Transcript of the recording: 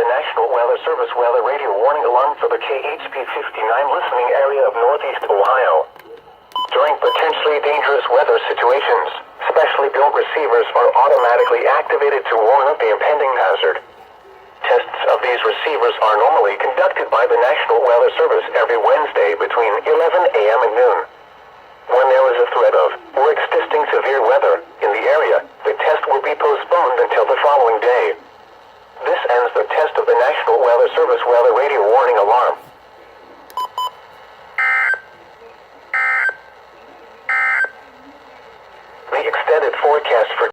National Weather Service weather radio warning alarm for the KHP 59 listening area of Northeast Ohio. During potentially dangerous weather situations, specially built receivers are automatically activated to warn of the impending hazard. Tests of these receivers are normally conducted by the National Weather Service every Wednesday between 11 a.m. and noon. When there is a threat of or existing severe weather in the area, the test will be postponed until the following day. This ends the test of the National Weather Service weather radio warning alarm. The extended forecast for